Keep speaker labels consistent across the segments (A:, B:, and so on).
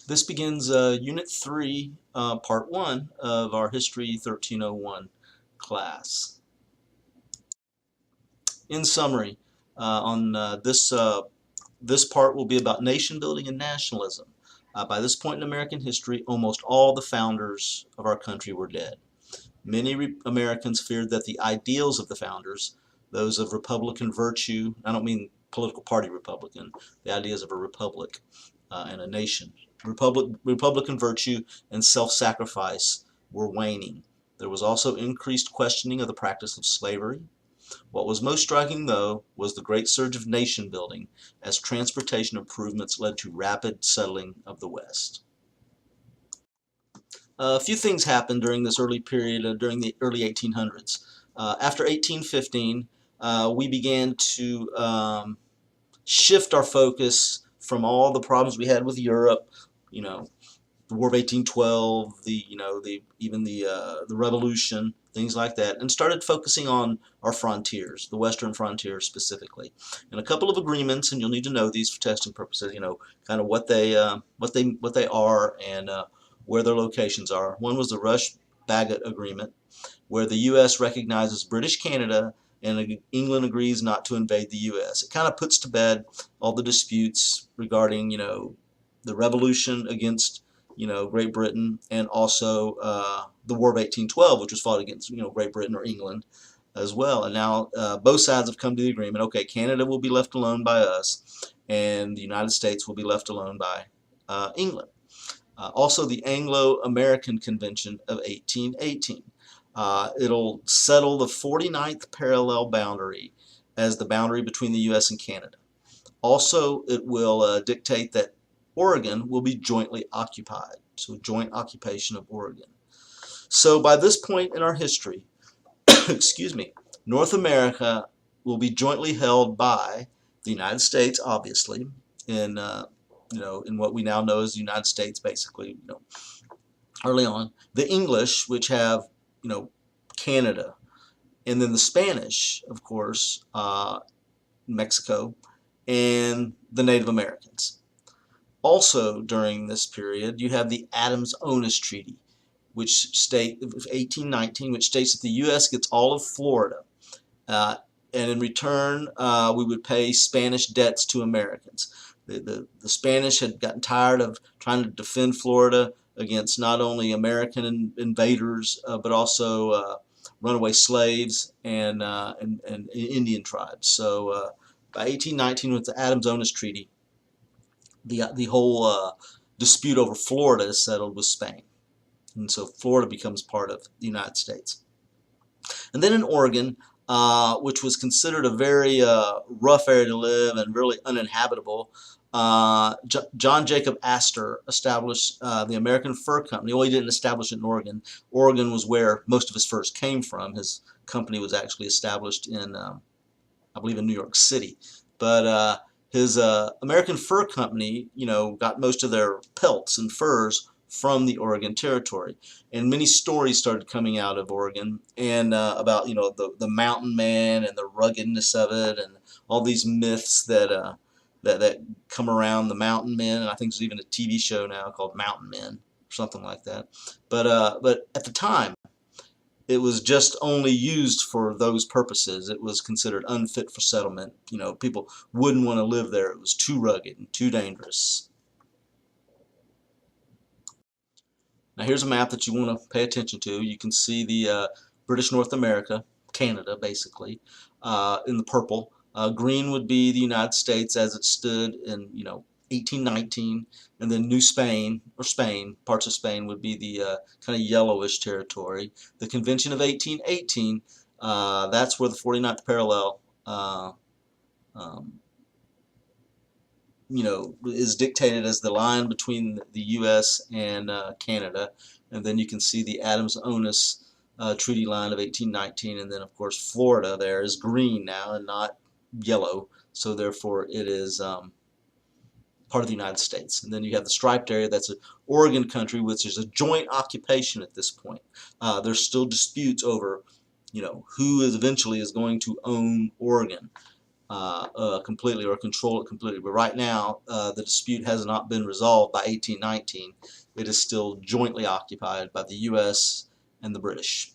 A: This begins Unit 3, Part 1 of our History 1301 class. In summary, this part will be about nation building and nationalism. By this point in American history, almost all the founders of our country were dead. Many Americans feared that the ideals of the founders, those of Republican virtue, I don't mean political party Republican, the ideas of a republic and a nation, Republican virtue and self-sacrifice were waning. There was also increased questioning of the practice of slavery. What was most striking, though, was the great surge of nation building as transportation improvements led to rapid settling of the West. A few things happened during this early period, during the early 1800s. After 1815, we began to shift our focus from all the problems we had with Europe, the War of 1812, even the Revolution, things like that, and started focusing on our frontiers, the western frontier specifically, and a couple of agreements, and you'll need to know these for testing purposes. Kind of what they are and where their locations are. One was the Rush-Bagot Agreement, where the U.S. recognizes British Canada and England agrees not to invade the U.S. It kind of puts to bed all the disputes regarding, the revolution against, Great Britain, and also the War of 1812, which was fought against, Great Britain or England as well. And now both sides have come to the agreement. Okay, Canada will be left alone by us, and the United States will be left alone by England. Also, the Anglo-American Convention of 1818. It'll settle the 49th parallel boundary as the boundary between the U.S. and Canada. Also, it will dictate that Oregon will be jointly occupied, so joint occupation of Oregon. So by this point in our history, excuse me, North America will be jointly held by the United States, obviously, in in what we now know as the United States, basically, early on. The English, which have, Canada, and then the Spanish, of course, Mexico, and the Native Americans. Also, during this period, you have the Adams-Onis Treaty, which 1819, which states that the U.S. gets all of Florida, and in return, we would pay Spanish debts to Americans. The Spanish had gotten tired of trying to defend Florida against not only American invaders, but also runaway slaves and Indian tribes. So by 1819, with the Adams-Onis Treaty, the whole dispute over Florida is settled with Spain. And so Florida becomes part of the United States. And then in Oregon, which was considered a very rough area to live and really uninhabitable, John Jacob Astor established the American Fur Company. Well, he didn't establish it in Oregon. Oregon was where most of his furs came from. His company was actually established in, I believe, in New York City. But his American Fur Company, got most of their pelts and furs from the Oregon Territory, and many stories started coming out of Oregon and about the mountain man and the ruggedness of it, and all these myths that come around the mountain men. And I think there's even a TV show now called Mountain Men or something like that. But at the time, it was just only used for those purposes. It was considered unfit for settlement. People wouldn't want to live there. It was too rugged and too dangerous. Now here's a map that you want to pay attention to. You can see the British North America, Canada basically, in the purple. Green would be the United States as it stood in 1819, and then New Spain, or Spain, parts of Spain would be the kind of yellowish territory. The Convention of 1818, that's where the 49th parallel is dictated as the line between the U.S. and Canada, and then you can see the Adams-Onis Treaty line of 1819, and then of course Florida there is green now and not yellow, so therefore it is part of the United States. And then you have the striped area, that's an Oregon country, which is a joint occupation at this point. There's still disputes over who eventually is going to own Oregon. completely or control it completely. But right now, the dispute has not been resolved by 1819. It is still jointly occupied by the U.S. and the British.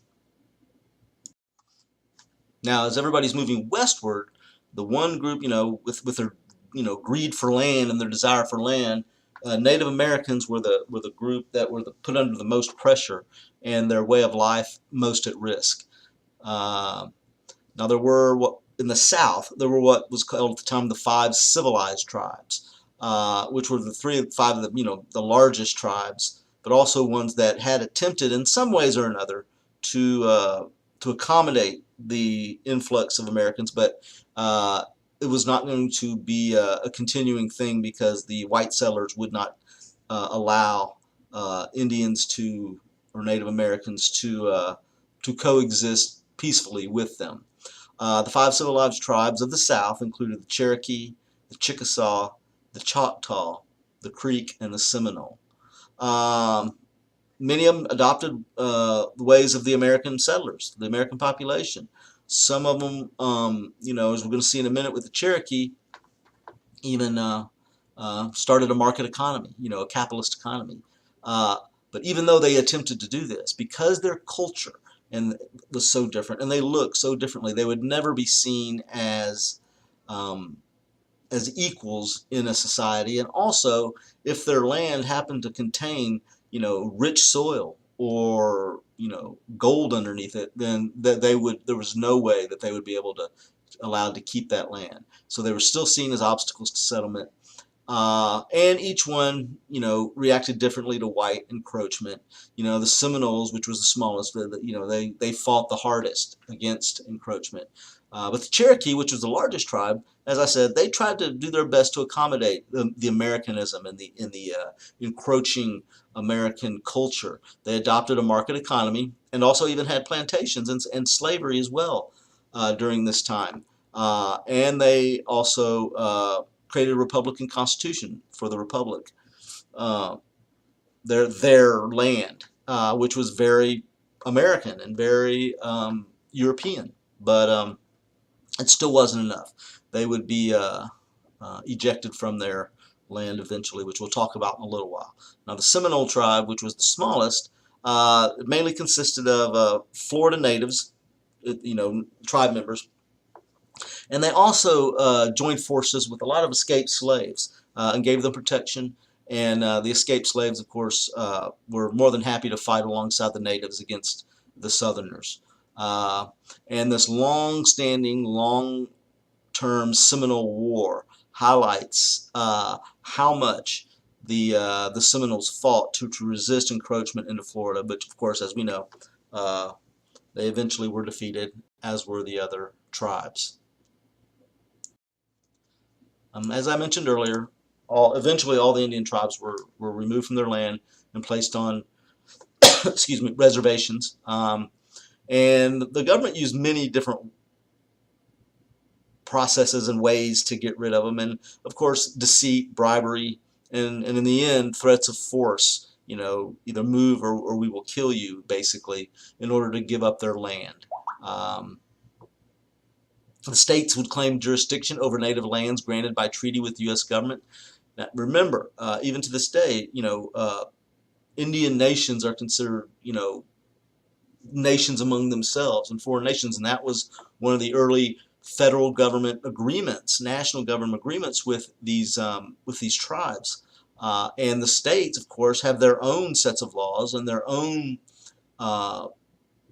A: Now, as everybody's moving westward, the one group, with their, greed for land and their desire for land, Native Americans were the group that were put under the most pressure and their way of life most at risk. Uh, Now there were in the South there were what was called at the time the five civilized tribes, which were five of the largest tribes, but also ones that had attempted in some ways or another to accommodate the influx of Americans, but it was not going to be a continuing thing because the white settlers would not allow Indians or Native Americans to coexist peacefully with them. The five civilized tribes of the South included the Cherokee, the Chickasaw, the Choctaw, the Creek, and the Seminole. Um, Many of them adopted the ways of the American settlers, the American population. Some of them, as we're going to see in a minute with the Cherokee, even started a market economy, a capitalist economy. Uh, but even though they attempted to do this, because their culture and was so different, and they looked so differently, they would never be seen um, as equals in a society. And also, if their land happened to contain, rich soil or gold underneath it, then there was no way that they would be allowed to keep that land. So they were still seen as obstacles to settlement. And each one, reacted differently to white encroachment. The Seminoles, which was the smallest, they fought the hardest against encroachment. But the Cherokee, which was the largest tribe, as I said, they tried to do their best to accommodate the Americanism and the encroaching American culture. They adopted a market economy and also even had plantations and slavery as well during this time. And they also created a Republican Constitution for the Republic, uh, their land, which was very American and very European, but it still wasn't enough. They would be ejected from their land eventually, which we'll talk about in a little while. Now, the Seminole tribe, which was the smallest, mainly consisted of Florida natives, tribe members, and they also joined forces with a lot of escaped slaves and gave them protection. And the escaped slaves, of course, were more than happy to fight alongside the natives against the Southerners. Uh, and this long-standing, long-term Seminole War highlights how much the Seminoles fought to resist encroachment into Florida. But of course, as we know, they eventually were defeated, as were the other tribes. As I mentioned earlier, eventually all the Indian tribes were removed from their land and placed on excuse me, reservations. And the government used many different processes and ways to get rid of them. And of course, deceit, bribery, and in the end, threats of force, either move or we will kill you, basically, in order to give up their land. The states would claim jurisdiction over native lands granted by treaty with the U.S. government. Now, remember, even to this day, Indian nations are considered, nations among themselves and foreign nations, and that was one of the early federal government agreements, national government agreements with these tribes. And the states, of course, have their own sets of laws and their own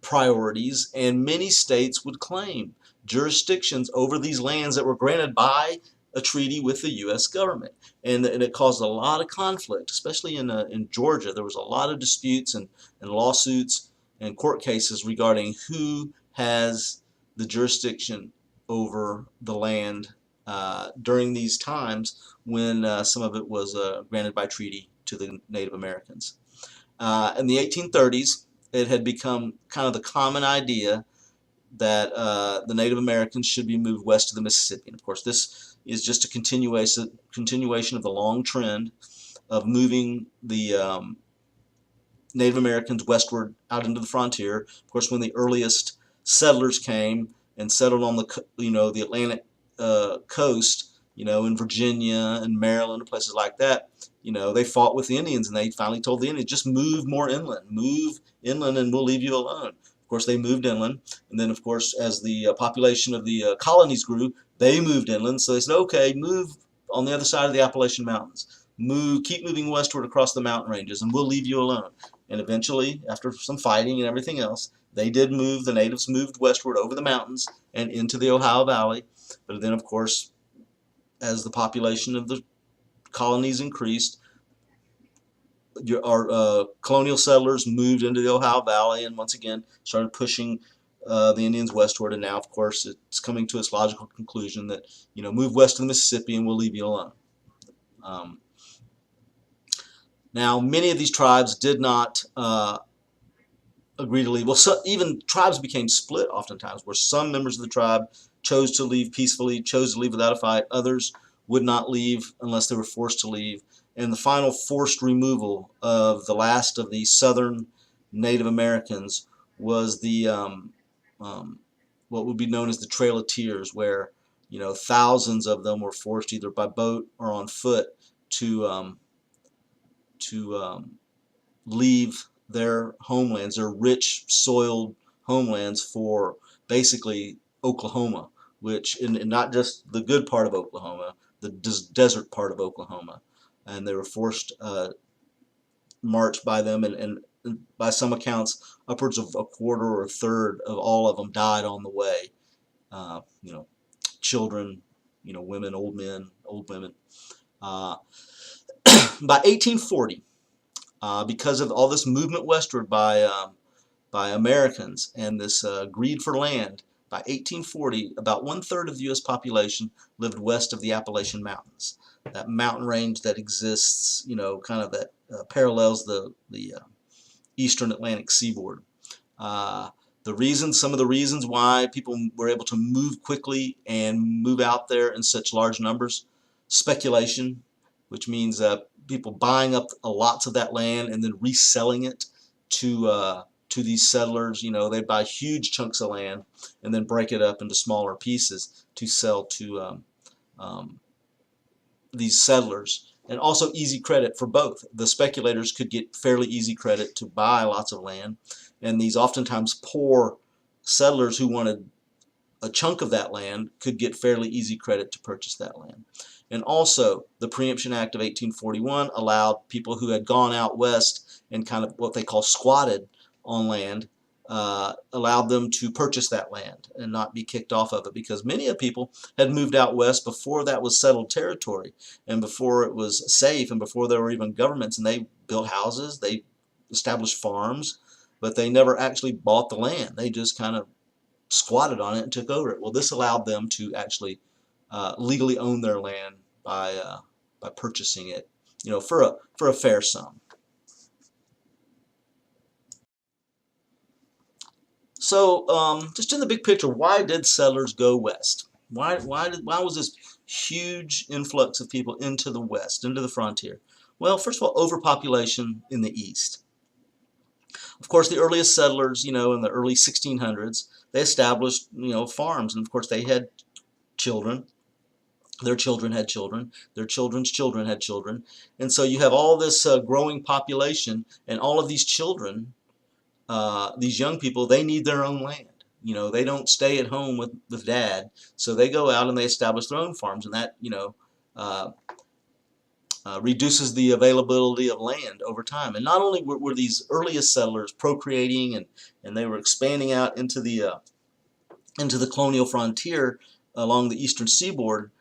A: priorities, and many states would claim jurisdictions over these lands that were granted by a treaty with the U.S. government. And it caused a lot of conflict, especially in Georgia. There was a lot of disputes and lawsuits and court cases regarding who has the jurisdiction over the land during these times when some of it was granted by treaty to the Native Americans. In the 1830s, it had become kind of the common idea that the Native Americans should be moved west of the Mississippi. And of course, this is just a continuation of the long trend of moving the Native Americans westward out into the frontier. Of course, when the earliest settlers came and settled on the Atlantic coast, in Virginia and Maryland and places like that, they fought with the Indians, and they finally told the Indians, just move more inland, and we'll leave you alone. Of course, they moved inland, and then, of course, as the population of the colonies grew, they moved inland. So they said, okay, move on the other side of the Appalachian Mountains. Keep moving westward across the mountain ranges, and we'll leave you alone. And eventually, after some fighting and everything else, they did move. The natives moved westward over the mountains and into the Ohio Valley. But then, of course, as the population of the colonies increased, our colonial settlers moved into the Ohio Valley and once again started pushing the Indians westward. And now, of course, it's coming to its logical conclusion that, move west to the Mississippi and we'll leave you alone. Now, many of these tribes did not agree to leave. Well, even tribes became split oftentimes, where some members of the tribe chose to leave peacefully, chose to leave without a fight. Others would not leave unless they were forced to leave. And the final forced removal of the last of the southern Native Americans was the what would be known as the Trail of Tears, where thousands of them were forced either by boat or on foot to leave their homelands, their rich soiled homelands, for basically Oklahoma, and not just the good part of Oklahoma, the desert part of Oklahoma. And they were forced marched by them, and by some accounts, upwards of a quarter or a third of all of them died on the way. Children, women, old men, old women. By 1840, because of all this movement westward by Americans and this greed for land, by 1840, about 1/3 of the U.S. population lived west of the Appalachian Mountains, that mountain range that exists, kind of that parallels the eastern Atlantic seaboard. Some of the reasons why people were able to move quickly and move out there in such large numbers: speculation, which means people buying up lots of that land and then reselling it to these settlers. They buy huge chunks of land and then break it up into smaller pieces to sell to these settlers. And also easy credit for both. The speculators could get fairly easy credit to buy lots of land, and these oftentimes poor settlers who wanted a chunk of that land could get fairly easy credit to purchase that land. And also, the Preemption Act of 1841 allowed people who had gone out west and kind of what they call squatted on land, allowed them to purchase that land and not be kicked off of it, because many of people had moved out west before that was settled territory and before it was safe and before there were even governments, and they built houses, they established farms, but they never actually bought the land. They just kind of squatted on it and took over it. Well, this allowed them to actually legally own their land by purchasing it, for a fair sum. So, just in the big picture, why did settlers go west? Why was this huge influx of people into the west, into the frontier? Well, first of all, overpopulation in the east. Of course, the earliest settlers, in the early 1600s, they established, farms, and of course they had children. Their children had children. Their children's children had children. And so you have all this growing population, and all of these children, these young people, they need their own land. They don't stay at home with dad, so they go out and they establish their own farms, and that, reduces the availability of land over time. And not only were these earliest settlers procreating and they were expanding out into the colonial frontier along the eastern seaboard,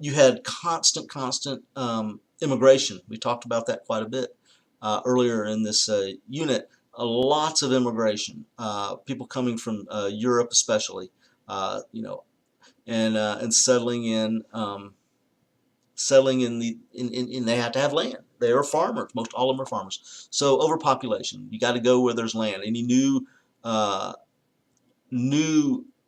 A: you had constant immigration. We talked about that quite a bit earlier in this unit. Lots of immigration, people coming from Europe especially, and settling in. They have to have land. They are farmers. Most all of them are farmers. So overpopulation. You got to go where there's land. Any new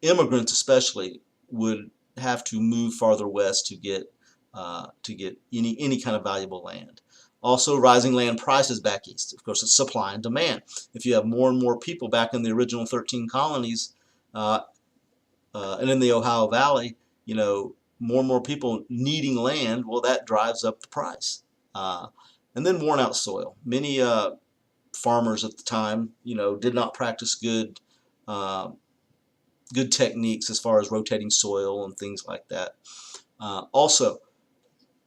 A: immigrants especially would have to move farther west to get any kind of valuable land. Also, rising land prices back east. Of course, it's supply and demand. If you have more and more people back in the original 13 colonies and in the Ohio Valley, more and more people needing land, well, that drives up the price. Uh, and then worn out soil. Many farmers at the time, did not practice uh, good techniques as far as rotating soil and things like that. Also,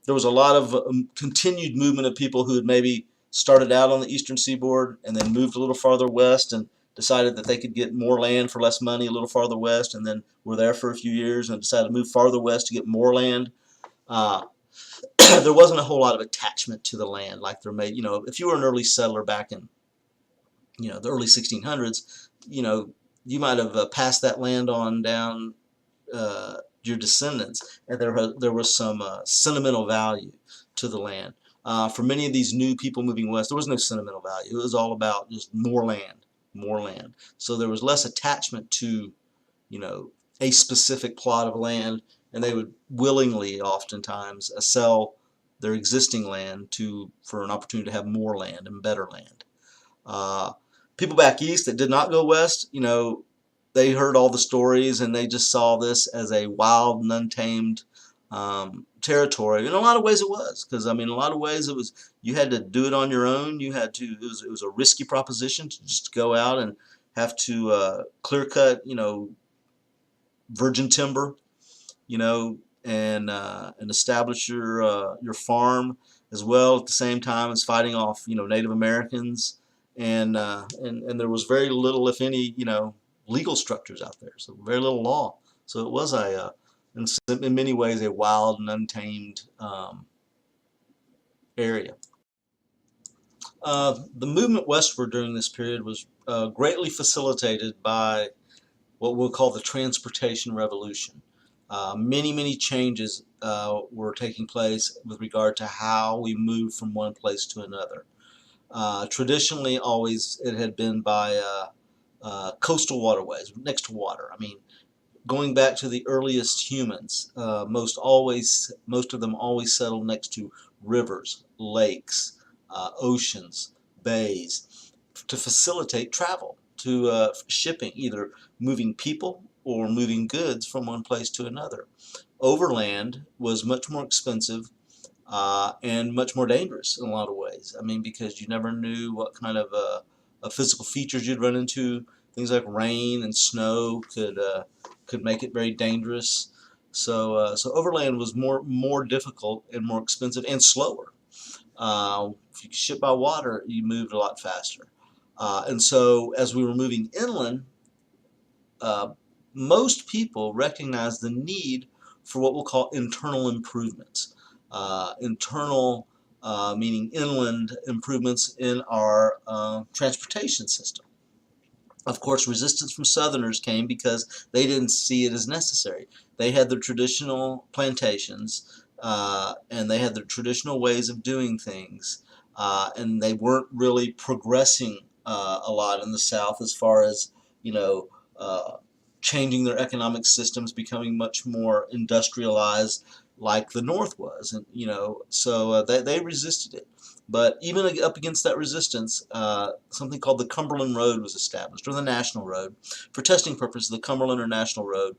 A: there was a lot of continued movement of people who had maybe started out on the eastern seaboard and then moved a little farther west and decided that they could get more land for less money a little farther west, and then were there for a few years and decided to move farther west to get more land. Uh, there wasn't a whole lot of attachment to the land like there may, if you were an early settler back in, the early 1600s, you might have passed that land on down your descendants, and there was some sentimental value to the land. For many of these new people moving west, there was no sentimental value. It was all about just more land, more land. So there was less attachment to, a specific plot of land, and they would willingly, oftentimes, sell their existing land for an opportunity to have more land and better land. Uh, People back east that did not go west, they heard all the stories and they just saw this as a wild and untamed territory. In a lot of ways it was, because in a lot of ways it was, you had to do it on your own. It was a risky proposition to just go out and have to clear cut, virgin timber, and establish your farm as well at the same time as fighting off, Native Americans, and there was very little, if any, legal structures out there, so very little law. So it was in many ways, a wild and untamed area. The movement westward during this period was greatly facilitated by what we'll call the transportation revolution. Many changes were taking place with regard to how we move from one place to another. Traditionally, always it had been by coastal waterways, next to water. Going back to the earliest humans, most of them always settled next to rivers, lakes, oceans, bays, to facilitate travel, to shipping, either moving people or moving goods from one place to another. Overland was much more expensive and much more dangerous in a lot of ways. Because you never knew what kind of physical features you'd run into. Things like rain and snow could make it very dangerous. So overland was more difficult and more expensive and slower. If you could ship by water, you moved a lot faster. And so as we were moving inland, most people recognized the need for what we'll call internal improvements. Internal meaning inland improvements in our transportation system. Of course, resistance from Southerners came because they didn't see it as necessary. They had their traditional plantations, and they had their traditional ways of doing things, and they weren't really progressing a lot in the South as far as, changing their economic systems, becoming much more industrialized like the North was, and so they resisted it. But even up against that resistance, something called the Cumberland Road was established, or the National Road. For testing purposes, the Cumberland or National Road,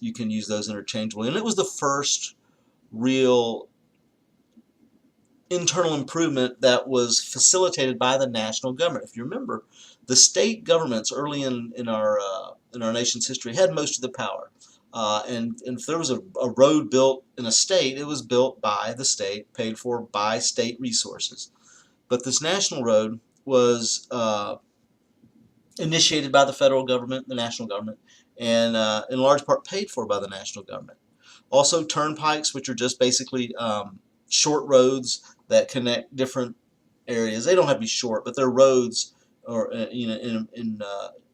A: you can use those interchangeably. And it was the first real internal improvement that was facilitated by the national government. If you remember, the state governments early in our nation's history had most of the power. And if there was a road built in a state, it was built by the state, paid for by state resources. But this national road was initiated by the federal government, the national government, and in large part paid for by the national government. Also, turnpikes, which are just basically short roads that connect different areas. They don't have to be short, but they're roads, or in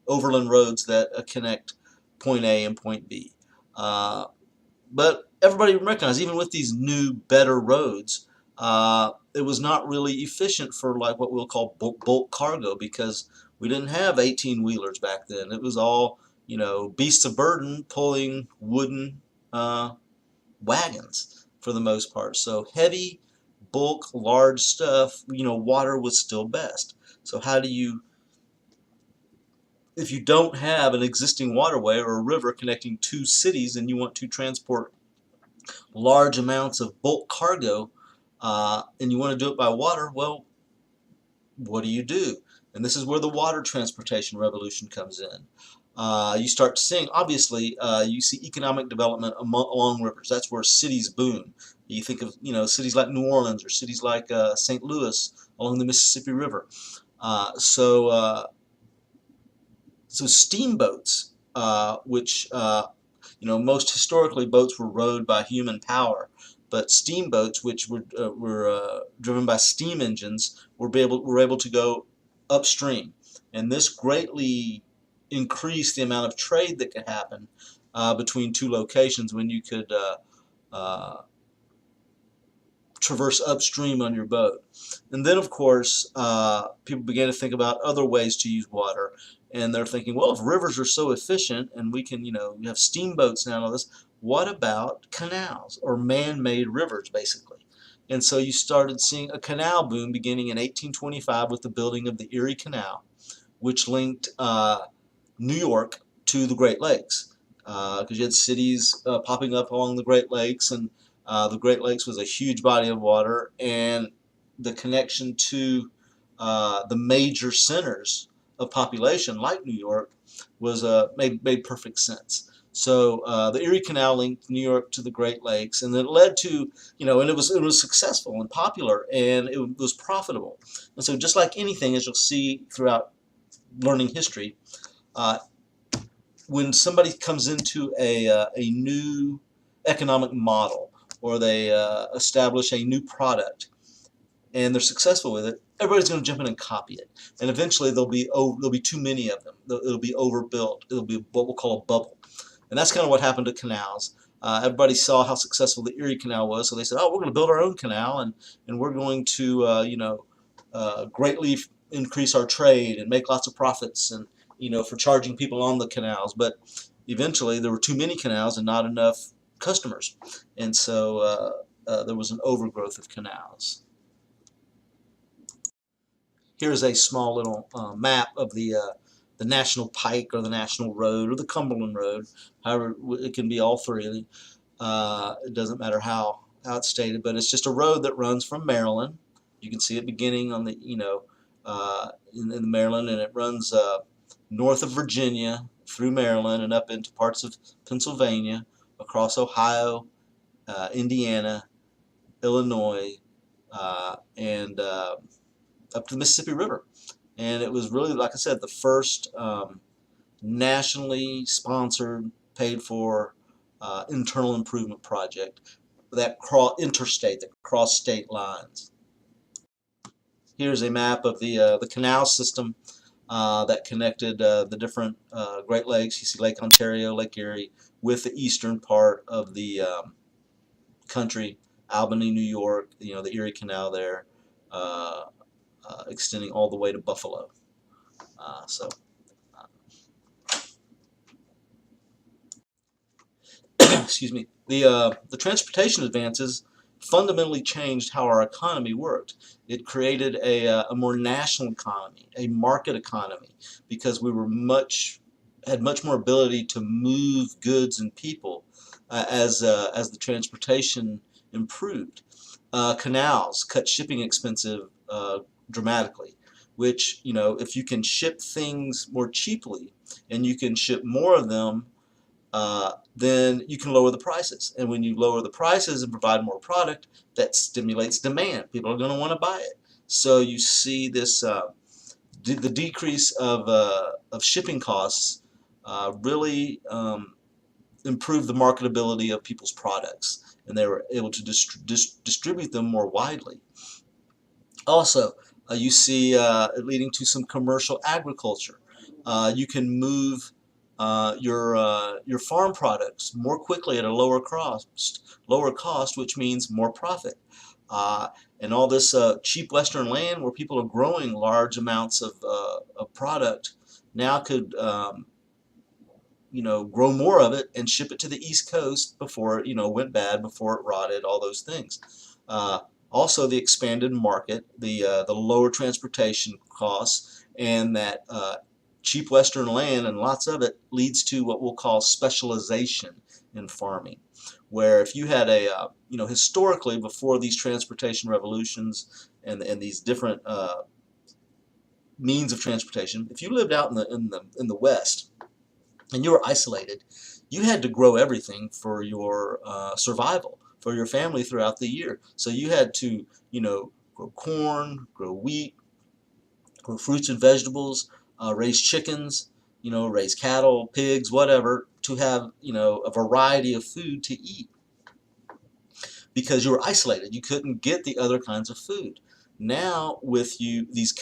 A: overland roads that connect point A and point B. But everybody recognized, even with these new, better roads, it was not really efficient for like what we'll call bulk cargo, because we didn't have 18-wheelers back then. It was all, beasts of burden pulling wooden wagons for the most part. So heavy, bulk, large stuff, water was still best. So how do you if you don't have an existing waterway or a river connecting two cities and you want to transport large amounts of bulk cargo, and you want to do it by water, well, what do? And this is where the water transportation revolution comes in. You start seeing, obviously, you see economic development along rivers. That's where cities boom. You think of, cities like New Orleans or cities like St. Louis along the Mississippi River. So steamboats, which most historically boats were rowed by human power, but steamboats, which were driven by steam engines, were able to go upstream, and this greatly increased the amount of trade that could happen between two locations when you could uh, traverse upstream on your boat. And then, of course, people began to think about other ways to use water. And they're thinking, well, if rivers are so efficient and we can, we have steamboats now and all this, what about canals or man-made rivers, basically? And so you started seeing a canal boom beginning in 1825 with the building of the Erie Canal, which linked New York to the Great Lakes, because you had cities popping up along the Great Lakes, and the Great Lakes was a huge body of water, and the connection to the major centers of population, like New York, was made perfect sense. So the Erie Canal linked New York to the Great Lakes, and it led to, and it was successful and popular, and it was profitable. And so, just like anything, as you'll see throughout learning history, uh, when somebody comes into a new economic model, or they establish a new product and they're successful with it, everybody's going to jump in and copy it, and eventually there'll be too many of them. It'll be overbuilt. It'll be what we'll call a bubble, and that's kind of what happened to canals. Everybody saw how successful the Erie Canal was, so they said, "Oh, we're going to build our own canal, and we're going to greatly increase our trade and make lots of profits, and for charging people on the canals." But eventually, there were too many canals and not enough customers, and so there was an overgrowth of canals. Here's a small little map of the National Pike or the National Road or the Cumberland Road. However, it can be all three. It doesn't matter how it's stated, but it's just a road that runs from Maryland. You can see it beginning on the in Maryland, and it runs north of Virginia through Maryland and up into parts of Pennsylvania, across Ohio, Indiana, Illinois, and up to the Mississippi River. And it was really, like I said, the first nationally sponsored, paid for internal improvement project that interstate, that crossed state lines. Here's a map of the canal system that connected the different Great Lakes. You see Lake Ontario, Lake Erie, with the eastern part of the country, Albany, New York, the Erie Canal there, extending all the way to Buffalo. Excuse me. The transportation advances fundamentally changed how our economy worked. It created a more national economy, a market economy, because we had much more ability to move goods and people as the transportation improved. Canals cut shipping expenses dramatically, which, if you can ship things more cheaply and you can ship more of them, then you can lower the prices. And when you lower the prices and provide more product, that stimulates demand. People are going to want to buy it. So you see this the decrease of shipping costs really improved the marketability of people's products, and they were able to distribute them more widely. Also, you see it leading to some commercial agriculture. You can move your farm products more quickly at a lower cost, which means more profit. And all this cheap western land where people are growing large amounts of product now could grow more of it and ship it to the East Coast before it went bad, before it rotted, all those things. Also, the expanded market, the lower transportation costs, and that cheap western land and lots of it leads to what we'll call specialization in farming, where if you had a historically before these transportation revolutions and these different means of transportation, if you lived out in the West and you were isolated, you had to grow everything for your survival, for your family throughout the year. So you had to, grow corn, grow wheat, grow fruits and vegetables, raise chickens, raise cattle, pigs, whatever, to have, a variety of food to eat because you were isolated. You couldn't get the other kinds of food. Now, with these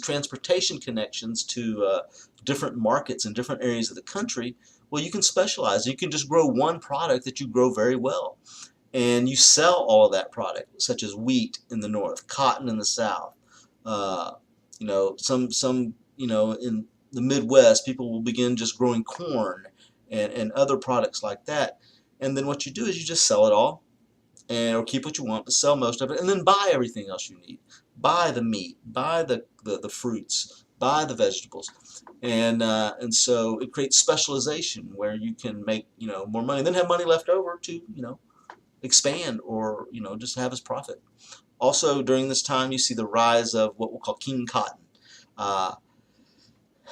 A: transportation connections to different markets in different areas of the country, well, you can specialize. You can just grow one product that you grow very well, and you sell all of that product, such as wheat in the north, cotton in the south. Uh, in the Midwest, people will begin just growing corn and other products like that. And then what you do is you just sell it all, or keep what you want, but sell most of it, and then buy everything else you need. Buy the meat, buy the fruits, buy the vegetables, and so it creates specialization where you can make more money, then have money left over to expand or just have as profit. Also, during this time, you see the rise of what we'll call king cotton. Uh,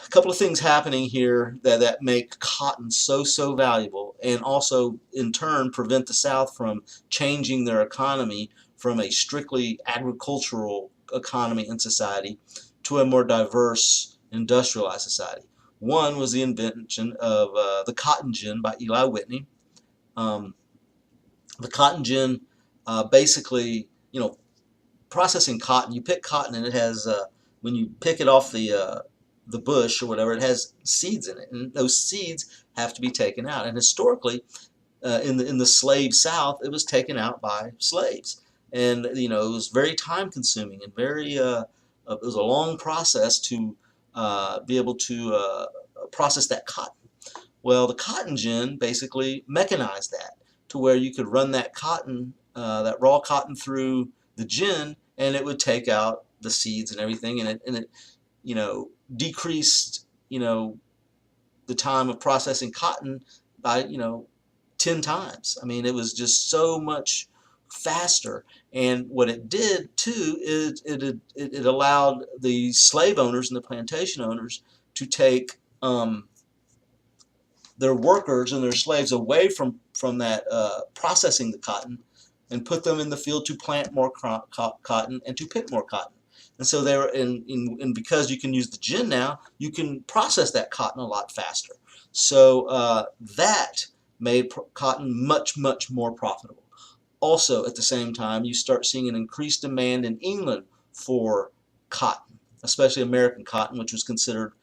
A: a couple of things happening here that make cotton so valuable, and also in turn prevent the South from changing their economy from a strictly agricultural economy and society to a more diverse industrialized society. One was the invention of the cotton gin by Eli Whitney. The cotton gin, basically, processing cotton, you pick cotton and it has, when you pick it off the bush or whatever, it has seeds in it, and those seeds have to be taken out. And historically, in the slave South, it was taken out by slaves, and it was very time consuming and very it was a long process to be able to process that cotton. Well, the cotton gin basically mechanized that to where you could run that cotton, that raw cotton, through the gin, and it would take out the seeds and everything, and it decreased the time of processing cotton by 10 times. I mean, it was just so much faster. And what it did too is it allowed the slave owners and the plantation owners to take their workers and their slaves away from that processing the cotton, and put them in the field to plant more cotton and to pick more cotton. And so they were and because you can use the gin now, you can process that cotton a lot faster. So that made cotton much more profitable. Also, at the same time, you start seeing an increased demand in England for cotton, especially American cotton, which was considered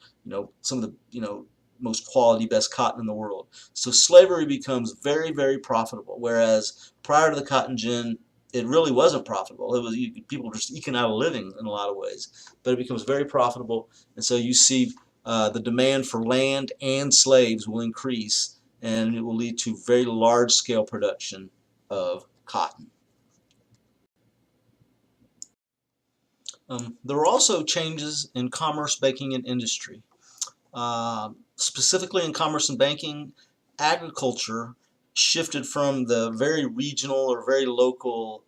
A: some of the most quality, best cotton in the world. So slavery becomes very profitable, whereas prior to the cotton gin, it really wasn't profitable. It was people were just eking out a living in a lot of ways, but it becomes very profitable, and so you see the demand for land and slaves will increase, and it will lead to very large-scale production of cotton. There were also changes in commerce, banking, and industry. Specifically in commerce and banking, agriculture shifted from the very regional or very local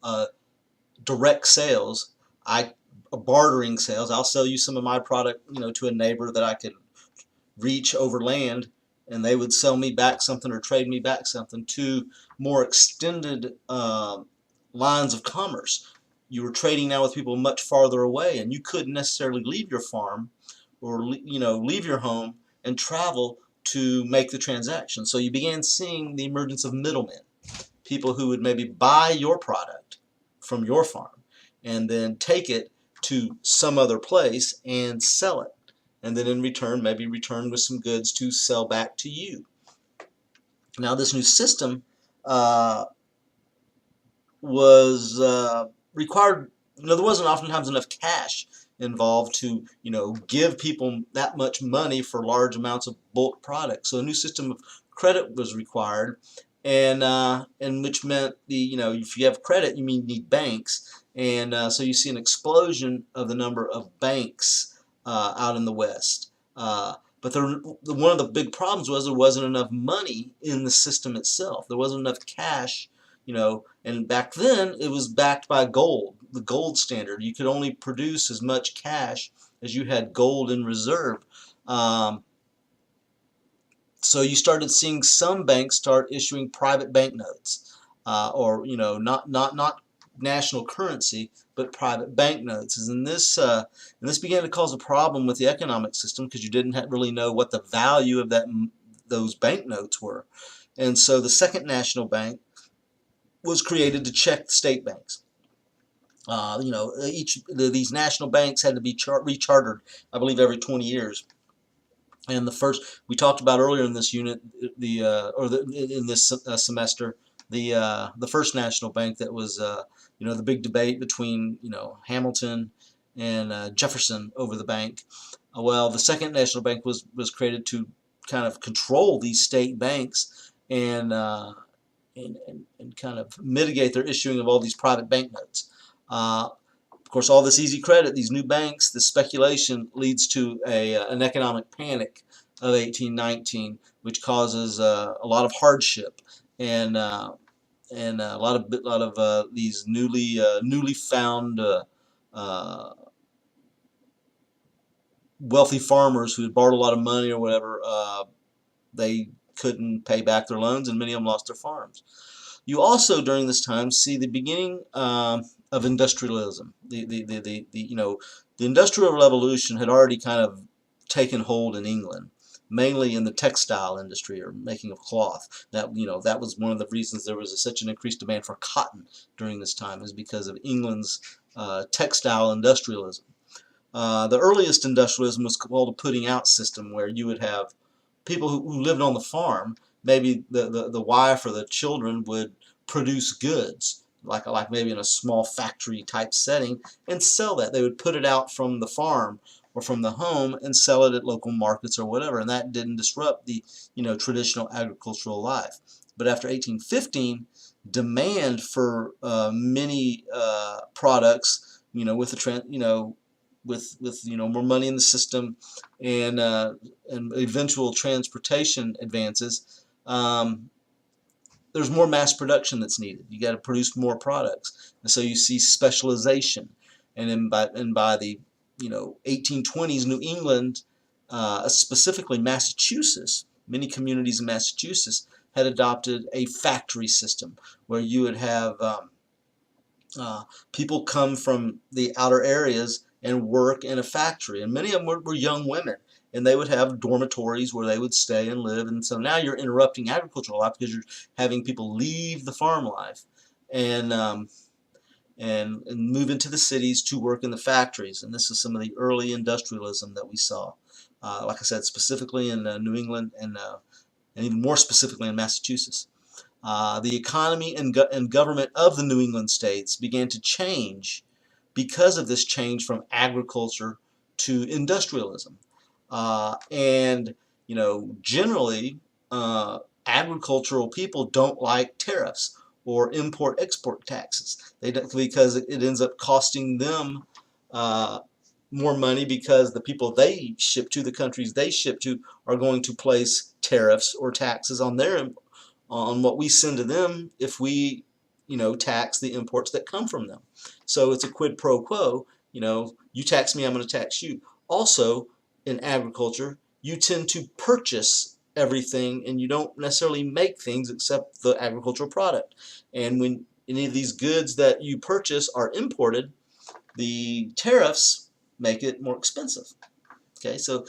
A: direct sales, bartering sales. I'll sell you some of my product, to a neighbor that I could reach over land, and they would sell me back something or trade me back something, to more extended lines of commerce. You were trading now with people much farther away, and you couldn't necessarily leave your farm or leave your home and travel to make the transaction. So you began seeing the emergence of middlemen, people who would maybe buy your product from your farm and then take it to some other place and sell it, and then in return maybe return with some goods to sell back to you. Now this new system was required, there wasn't oftentimes enough cash involved to give people that much money for large amounts of bulk product. So a new system of credit was required, and which meant if you have credit, you need banks, and so you see an explosion of the number of banks out in the West. One of the big problems was there wasn't enough money in the system itself. There wasn't enough cash, and back then it was backed by gold, the gold standard. You could only produce as much cash as you had gold in reserve. Um, so you started seeing some banks start issuing private banknotes, or not national currency, but private banknotes. And this began to cause a problem with the economic system because you didn't really know what the value of those banknotes were. And so the second national bank was created to check the state banks. These national banks had to be rechartered, I believe, every 20 years. And the first we talked about earlier in this unit, in this semester, the first national bank that was the big debate between Hamilton and Jefferson over the bank. Well, the second national bank was created to kind of control these state banks and kind of mitigate their issuing of all these private banknotes. Of course, all this easy credit, these new banks, this speculation leads to an economic panic of 1819, which causes a lot of hardship and a lot of these newly found wealthy farmers who had borrowed a lot of money or whatever. They couldn't pay back their loans, and many of them lost their farms. You also, during this time, see the beginning of industrialism. The Industrial Revolution had already kind of taken hold in England, mainly in the textile industry, or making of cloth. That was one of the reasons there was such an increased demand for cotton during this time, is because of England's textile industrialism. The earliest industrialism was called a putting out system, where you would have people who lived on the farm. Maybe the wife or the children would produce goods, like maybe in a small factory type setting, and sell that. They would put it out from the farm or from the home and sell it at local markets or whatever, and that didn't disrupt the traditional agricultural life. But after 1815, demand for many products, with the trend, with more money in the system and eventual transportation advances, there's more mass production that's needed. You got to produce more products, and so you see specialization. And by the 1820s, New England, specifically Massachusetts, many communities in Massachusetts had adopted a factory system where you would have people come from the outer areas and work in a factory, and many of them were young women, and they would have dormitories where they would stay and live. And so now you're interrupting agricultural life because you're having people leave the farm life and move into the cities to work in the factories. And this is some of the early industrialism that we saw, like I said, specifically in New England and even more specifically in Massachusetts. The economy and government of the New England states began to change because of this change from agriculture to industrialism. And generally, agricultural people don't like tariffs or import-export taxes. They don't, because it ends up costing them more money, because the people they ship to, the countries they ship to, are going to place tariffs or taxes on what we send to them if we tax the imports that come from them. So it's a quid pro quo. You tax me, I'm going to tax you. Also, in agriculture, you tend to purchase everything, and you don't necessarily make things except the agricultural product. And when any of these goods that you purchase are imported, the tariffs make it more expensive. Okay, so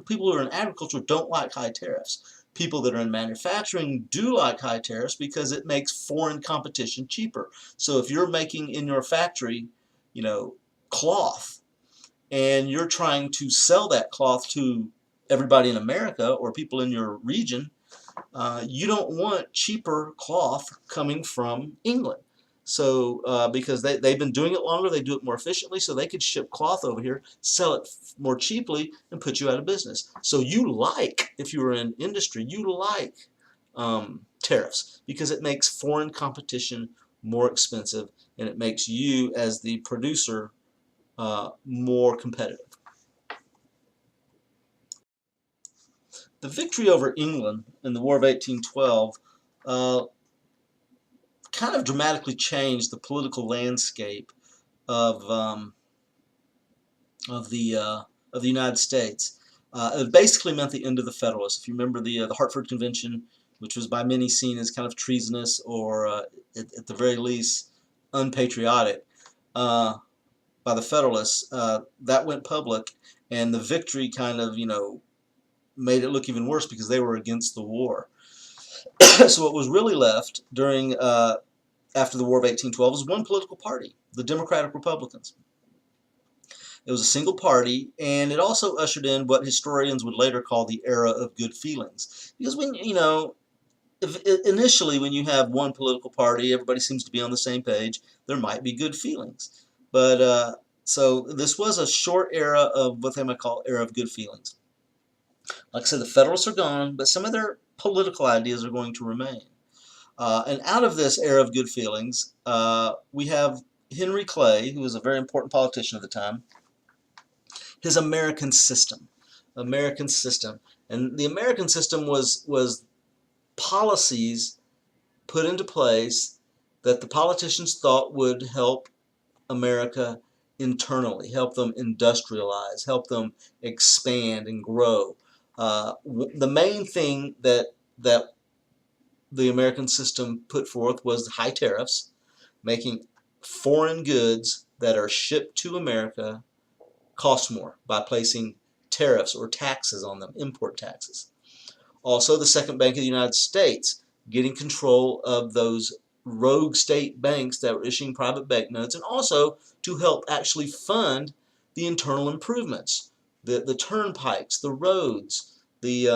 A: people who are in agriculture don't like high tariffs. People that are in manufacturing do like high tariffs because it makes foreign competition cheaper. So if you're making in your factory, cloth, and you're trying to sell that cloth to everybody in America or people in your region, you don't want cheaper cloth coming from England. So because they've been doing it longer, they do it more efficiently, so they could ship cloth over here, sell it more cheaply, and put you out of business. So if you were in industry, you like tariffs, because it makes foreign competition more expensive, and it makes you, as the producer, more competitive. the victory over England in the War of 1812 uh, kind of dramatically changed the political landscape of um, of the uh, of the United States. It basically meant the end of the Federalists. If you remember the Hartford Convention, which was by many seen as kind of treasonous or at the very least unpatriotic by the Federalists, that went public, and the victory kind of made it look even worse because they were against the war. So what was really left during after the War of 1812 was one political party, the Democratic Republicans. It was a single party, and it also ushered in what historians would later call the era of good feelings. Because initially when you have one political party, everybody seems to be on the same page, there might be good feelings. But so this was a short era of what they might call era of good feelings. Like I said, the Federalists are gone, but some of their political ideas are going to remain. And out of this era of good feelings, we have Henry Clay, who was a very important politician at the time, his American system. American system. And the American system was policies put into place that the politicians thought would help America internally, help them industrialize, help them expand and grow. The main thing that the American system put forth was high tariffs, making foreign goods that are shipped to America cost more by placing tariffs or taxes on them, import taxes. Also, the Second Bank of the United States getting control of those rogue state banks that were issuing private banknotes, and also to help actually fund the internal improvements, the turnpikes, the roads, the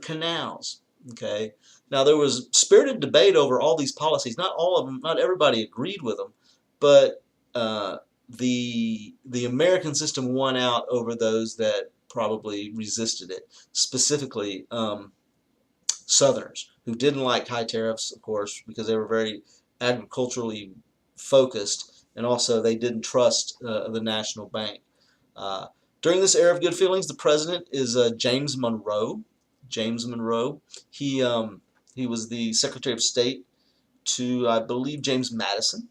A: canals. Okay. Now there was spirited debate over all these policies. Not all of them, not everybody agreed with them, but the American system won out over those that probably resisted it. Specifically, Southerners who didn't like high tariffs, of course, because they were very agriculturally focused, and also they didn't trust the national bank. Uh, During this era of good feelings, the president is James Monroe. James Monroe. He was the Secretary of State to, I believe, James Madison.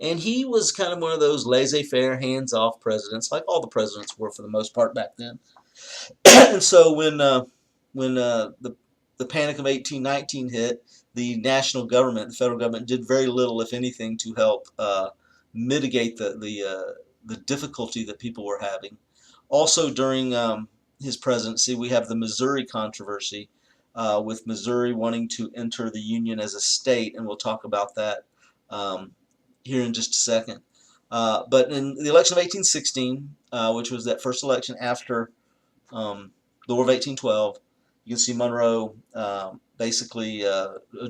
A: And he was kind of one of those laissez-faire, hands-off presidents, like all the presidents were for the most part back then. And so when the Panic of 1819 hit, the national government, the federal government, did very little, if anything, to help mitigate the difficulty that people were having. Also, during his presidency, we have the Missouri controversy, with Missouri wanting to enter the Union as a state, and we'll talk about that here in just a second. But in the election of 1816, which was that first election after the War of 1812, you can see Monroe basically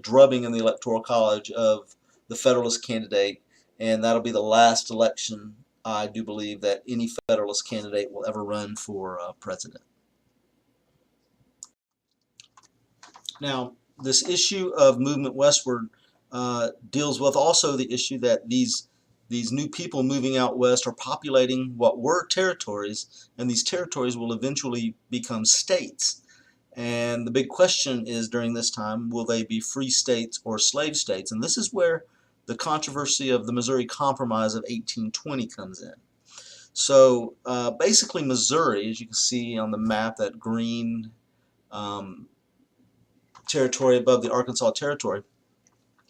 A: drubbing in the Electoral College of the Federalist candidate, and that'll be the last election, I do believe, that any Federalist candidate will ever run for president. Now, this issue of movement westward deals with also the issue that these new people moving out west are populating what were territories, and these territories will eventually become states. And the big question is, during this time, will they be free states or slave states? And this is where the controversy of the Missouri Compromise of 1820 comes in. So basically Missouri, as you can see on the map, that green territory above the Arkansas Territory,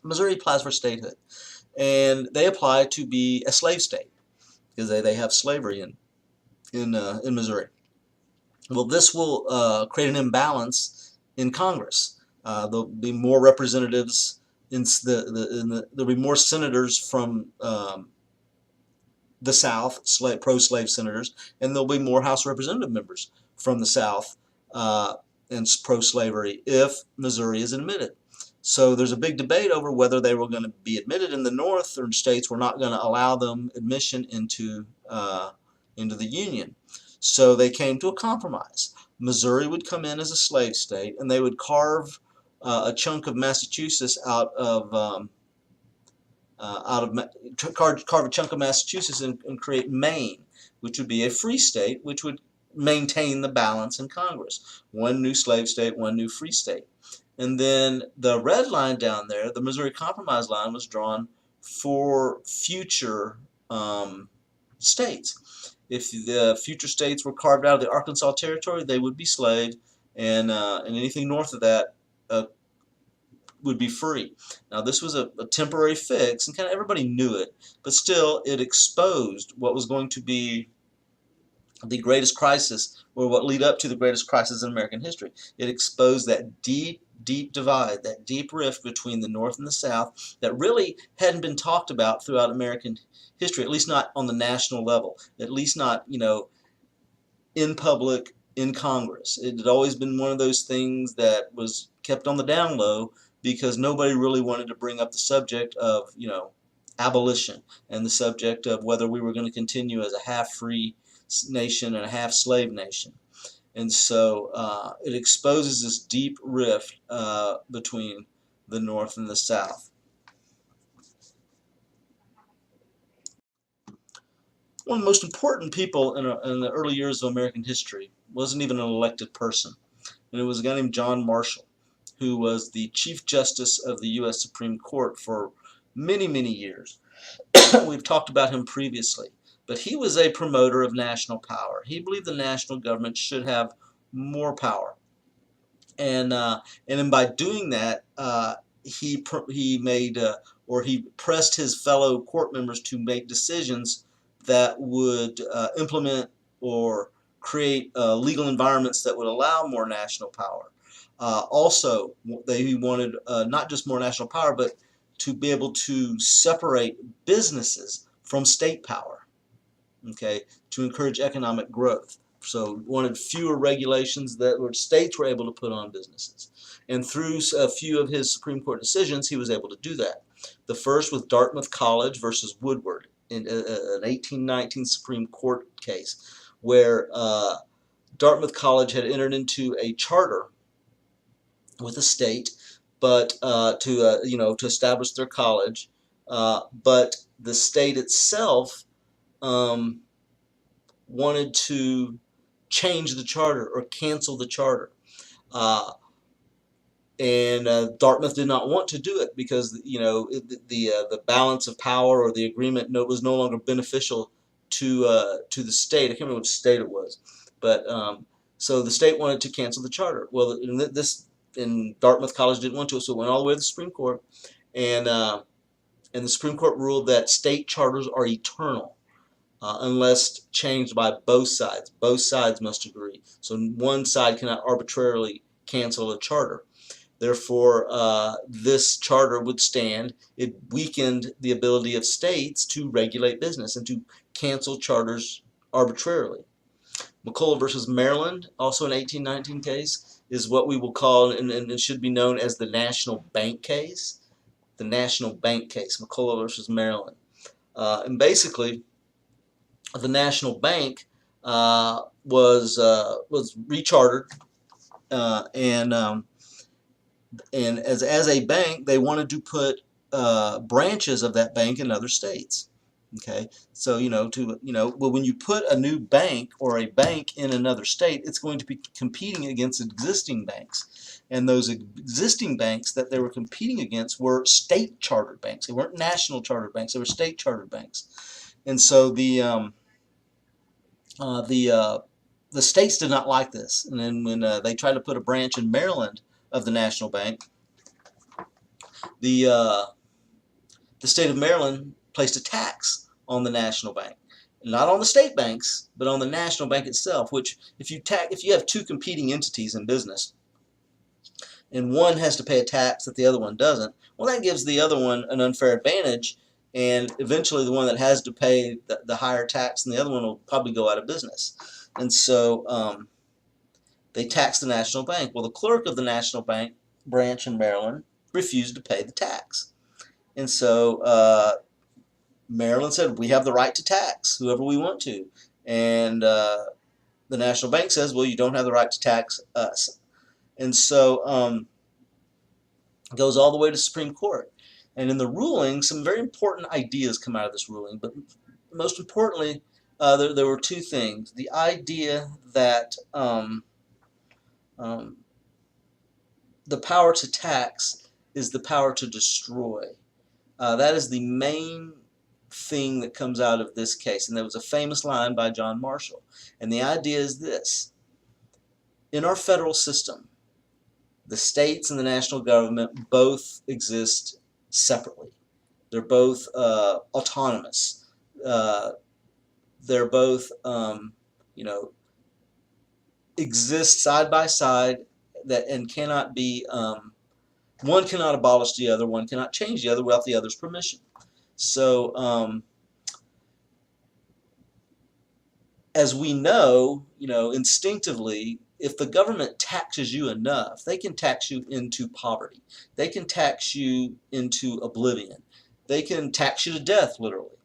A: Missouri applies for statehood. And they apply to be a slave state because they have slavery in Missouri. Well, this will create an imbalance in Congress. There'll be more representatives there'll be more senators from the South, pro-slave senators, and there'll be more House Representative members from the South and pro-slavery if Missouri is admitted. So there's a big debate over whether they were going to be admitted. In the northern states were not going to allow them admission into the Union. So they came to a compromise. Missouri would come in as a slave state, and they would carve a chunk of Massachusetts carve a chunk of Massachusetts and create Maine, which would be a free state, which would maintain the balance in Congress. One new slave state, one new free state. And then the red line down there, the Missouri Compromise line, was drawn for future states. If the future states were carved out of the Arkansas Territory, they would be slave, and anything north of that uh, would be free. Now, this was a temporary fix, and kind of everybody knew it, but still, it exposed what was going to be the greatest crisis, or what lead up to the greatest crisis in American history. It exposed that deep, deep divide, that deep rift between the North and the South that really hadn't been talked about throughout American history, at least not on the national level, at least not, in public, in Congress. It had always been one of those things that was kept on the down low because nobody really wanted to bring up the subject of, abolition, and the subject of whether we were going to continue as a half-free nation and a half-slave nation. And so it exposes this deep rift between the North and the South. One of the most important people in the early years of American history wasn't even an elected person, and it was a guy named John Marshall, who was the Chief Justice of the U.S. Supreme Court for many, many years. We've talked about him previously, but he was a promoter of national power. He believed the national government should have more power, and by doing that, he made or he pressed his fellow court members to make decisions that would implement or create legal environments that would allow more national power. Also, they wanted not just more national power, but to be able to separate businesses from state power, okay, to encourage economic growth. So wanted fewer regulations that states were able to put on businesses. And through a few of his Supreme Court decisions, he was able to do that. The first with Dartmouth College versus Woodward, in an 1819 Supreme Court case, where Dartmouth College had entered into a charter with a state, but to establish their college, but the state itself wanted to change the charter or cancel the charter. And Dartmouth did not want to do it because the balance of power or the agreement was no longer beneficial to the state. I can't remember which state it was, but so the state wanted to cancel the charter. Well, in Dartmouth College didn't want to, so it went all the way to the Supreme Court, and the Supreme Court ruled that state charters are eternal. Unless changed by both sides. Both sides must agree. So one side cannot arbitrarily cancel a charter. Therefore, this charter would stand. It weakened the ability of states to regulate business and to cancel charters arbitrarily. McCulloch versus Maryland, also an 1819 case, is what we will call, and it should be known as the National Bank case. The National Bank case, McCulloch versus Maryland. And basically, the National Bank was rechartered, and as a bank, they wanted to put branches of that bank in other states. Okay, so well, when you put a new bank or a bank in another state, it's going to be competing against existing banks, and those existing banks that they were competing against were state chartered banks. They weren't national chartered banks; they were state chartered banks, and so the states did not like this. And then when they tried to put a branch in Maryland of the National Bank, the state of Maryland placed a tax on the National Bank, not on the state banks, but on the National Bank itself. Which, if you have two competing entities in business, and one has to pay a tax that the other one doesn't, well, that gives the other one an unfair advantage, and eventually the one that has to pay the higher tax than the other one will probably go out of business. And so they taxed the National Bank. Well, the clerk of the National Bank branch in Maryland refused to pay the tax. And so Maryland said, we have the right to tax whoever we want to. And the National Bank says, well, you don't have the right to tax us. And so it goes all the way to Supreme Court. And in the ruling, some very important ideas come out of this ruling. But most importantly, There were two things. The idea that um, the power to tax is the power to destroy. That is the main thing that comes out of this case. And there was a famous line by John Marshall. And the idea is this: in our federal system, the states and the national government both exist separately. They're both autonomous. They're both, you know, exist side by side, that and cannot be. One cannot abolish the other. One cannot change the other without the other's permission. So, as we know, instinctively, if the government taxes you enough, they can tax you into poverty. They can tax you into oblivion. They can tax you to death, literally.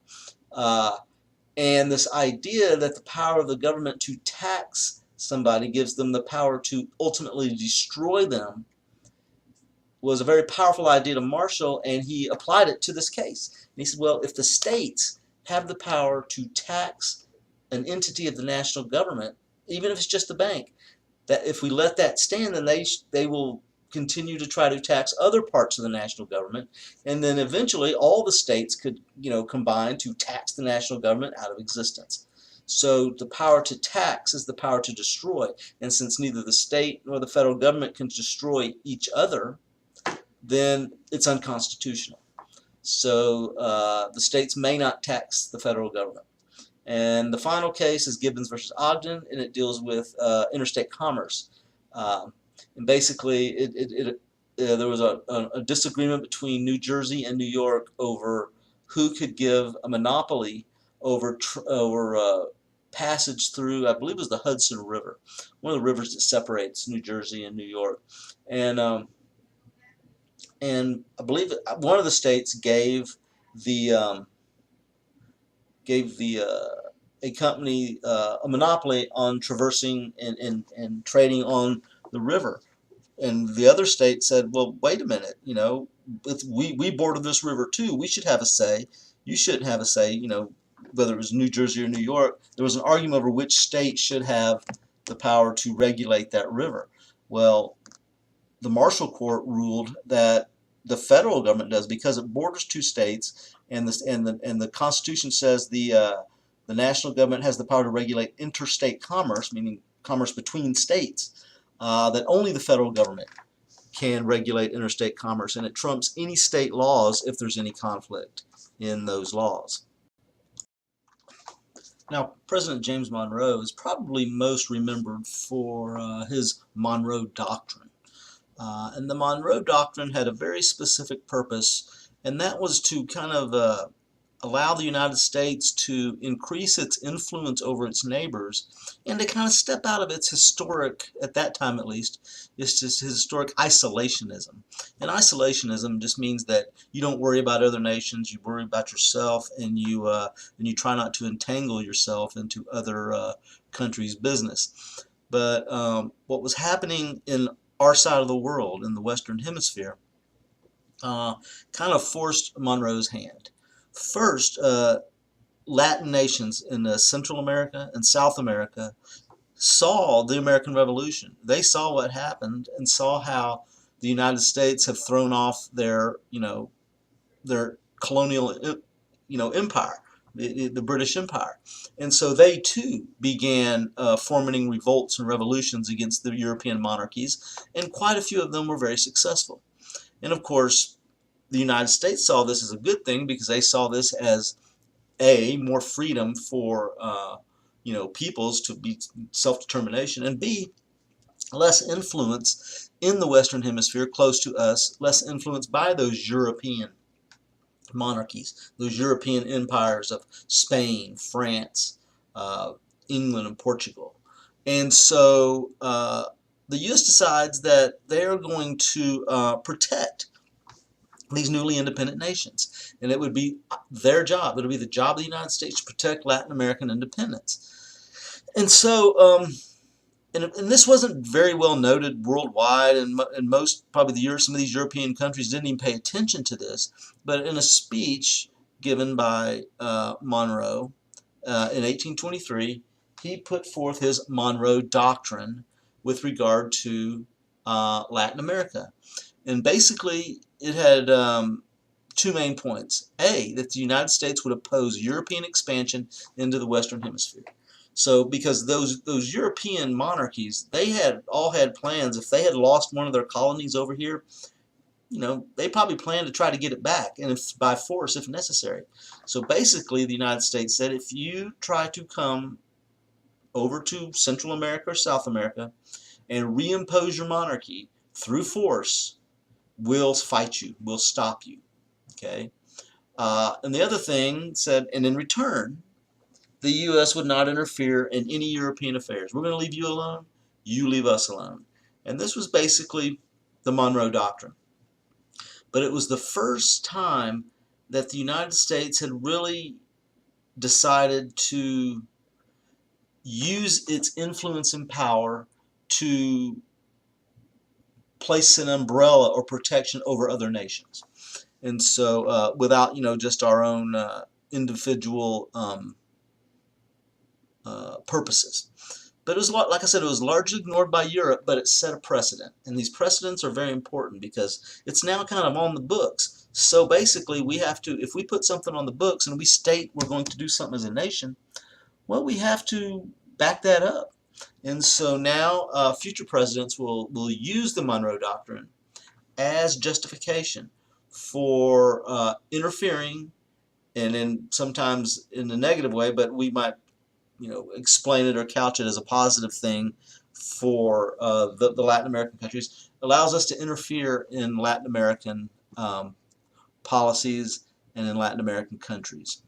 A: And this idea that the power of the government to tax somebody gives them the power to ultimately destroy them was a very powerful idea to Marshall, and he applied it to this case. And he said, well, if the states have the power to tax an entity of the national government, even if it's just the bank, that if we let that stand, then they will continue to try to tax other parts of the national government, and then eventually all the states could, combine to tax the national government out of existence. So the power to tax is the power to destroy, and since neither the state nor the federal government can destroy each other, then it's unconstitutional. So the states may not tax the federal government. And the final case is Gibbons versus Ogden, and it deals with interstate commerce. And basically, there was a disagreement between New Jersey and New York over who could give a monopoly over passage through, I believe it was the Hudson River, one of the rivers that separates New Jersey and New York. And I believe one of the states gave a company a monopoly on traversing and trading on the river, and the other state said, "Well, wait a minute, we border this river too. We should have a say. You shouldn't have a say. Whether it was New Jersey or New York." There was an argument over which state should have the power to regulate that river. Well, the Marshall Court ruled that the federal government does, because it borders two states, and the Constitution says the national government has the power to regulate interstate commerce, meaning commerce between states. That only the federal government can regulate interstate commerce, and it trumps any state laws if there's any conflict in those laws. Now, President James Monroe is probably most remembered for his Monroe Doctrine. And the Monroe Doctrine had a very specific purpose, and that was to kind of allow the United States to increase its influence over its neighbors, and to kind of step out of its historic, at that time at least, it's just historic isolationism. And isolationism just means that you don't worry about other nations, you worry about yourself, and you try not to entangle yourself into other countries' business. But what was happening in our side of the world, in the Western Hemisphere, kind of forced Monroe's hand. First, Latin nations in Central America and South America saw the American Revolution. They saw what happened and saw how the United States have thrown off their colonial, empire, the British Empire. And so they too began forming revolts and revolutions against the European monarchies, and quite a few of them were very successful. And of course, the United States saw this as a good thing, because they saw this as A, more freedom for peoples to be self-determination, and B, less influence in the Western Hemisphere close to us, less influence by those European monarchies, those European empires of Spain, France, England, and Portugal. And so the U.S. decides that they're going to protect these newly independent nations, and it would be their job. It would be the job of the United States to protect Latin American independence. And so, and this wasn't very well noted worldwide, and most, probably some of these European countries didn't even pay attention to this. But in a speech given by Monroe in 1823, he put forth his Monroe Doctrine with regard to Latin America. And basically, it had two main points. A, that the United States would oppose European expansion into the Western Hemisphere. So, because those European monarchies, they had all had plans. If they had lost one of their colonies over here, they probably planned to try to get it back, and if by force if necessary. So basically, the United States said, if you try to come over to Central America or South America and reimpose your monarchy through force, we'll fight you. We'll stop you. Okay. And the other thing said, and in return, the U.S. would not interfere in any European affairs. We're going to leave you alone. You leave us alone. And this was basically the Monroe Doctrine. But it was the first time that the United States had really decided to use its influence and power to place an umbrella or protection over other nations. And so without, just our own individual purposes. But it was, like I said, it was largely ignored by Europe, but it set a precedent. And these precedents are very important because it's now kind of on the books. So basically, we have to, if we put something on the books and we state we're going to do something as a nation, well, we have to back that up. And so now future presidents will use the Monroe Doctrine as justification for interfering, and then sometimes in a negative way, but we might explain it or couch it as a positive thing for the Latin American countries. Allows us to interfere in Latin American policies and in Latin American countries.